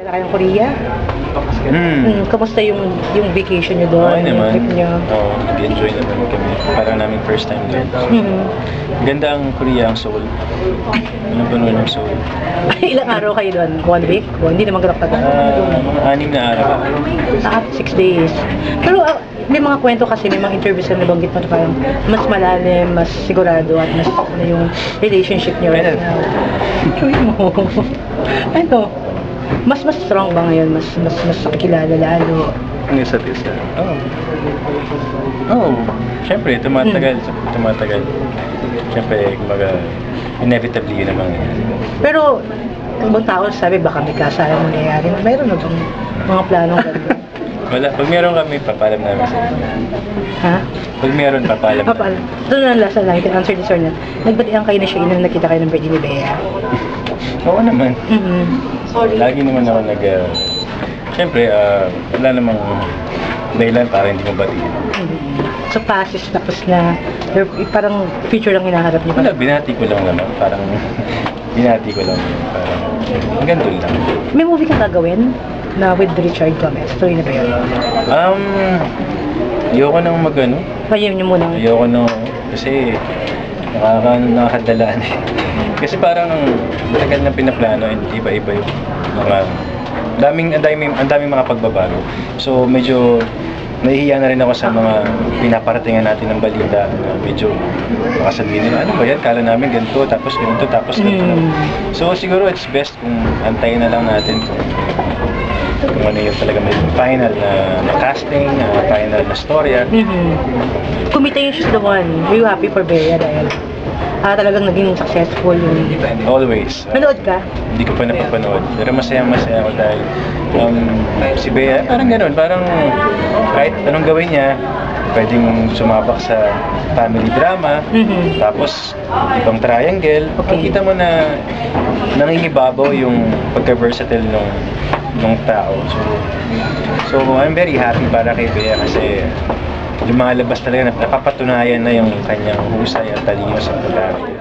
Kaya kayong Korea? Kamusta yung vacation nyo doon? Okay naman. Trip nyo? Oo, nag-enjoy naman kami. Parang namin first time doon. Ganda ang Korea, ang Seoul. Ano ba nun ang Seoul? Ilang araw kayo doon? 1 week? Hindi naman ganap tagal. Mga 6 na araw. 6 days. Pero may mga kwento kasi, may mga interviews na nabanggit mo na parang mas malalim, mas sigurado, at mas ano yung relationship nyo right now. Gawin mo. Ano? Mas strong ba ngayon? Mas nakikilala lalo? Ang isa't isa. Oo. Siyempre, tumatagal. Siyempre, kumbaga, inevitably yun naman. Pero, ibang tao sabi, baka may kasala mo nangyayari. Mayroon na bang mga planong gano'n? Wala. Pag meron kami, papalam namin sa inyo. Ha? Pag meron, papalam Papalam. Doon na last na lang, you can answer this or not. Nagbatihan kayo na siya nung nakita kayo ng birthday ni Bea. Oo naman. Sorry. Lagi naman ako siyempre, wala namang dahilan para hindi mo batiin. So, passes tapos na, parang future lang hinaharap niyo. Wala, binati ko lang naman. Parang, binati ko lang. Parang, hanggang doon lang. May movie kang gagawin na with Richard Gomez. Tuloy na ba yun? Ayoko nang mag-ano. Ayun niyo muna. Ayoko nang, kasi nakakadalaan eh. Kasi parang matagal na pinaplano and iba-iba yung mga ang daming mga pagbabago. So medyo nahihiya na rin ako sa mga pinaparatingan natin ng balita na medyo makasabihin nila, ano ba yan? Kala namin ganito, tapos ganito, tapos ganito. So siguro it's best kung antayin na lang natin kung ano yung talaga may final na casting, final na storya. Kumita yung She's the One. Are you happy for Bea dahil talagang naging successful yung... Always. Nanood ka? Hindi ko pa napapanood. Pero masaya ako dahil si Bea, parang ganun. Parang kahit anong gawin niya, pwedeng sumabak sa family drama, tapos ibang triangle. Makikita mo na nangingibabaw yung pagka-versatile ng tao. So I'm very happy para kay Bea kasi lumalabas talaga, napapatunayan na yung kanyang husay at talino sa pag-aaral.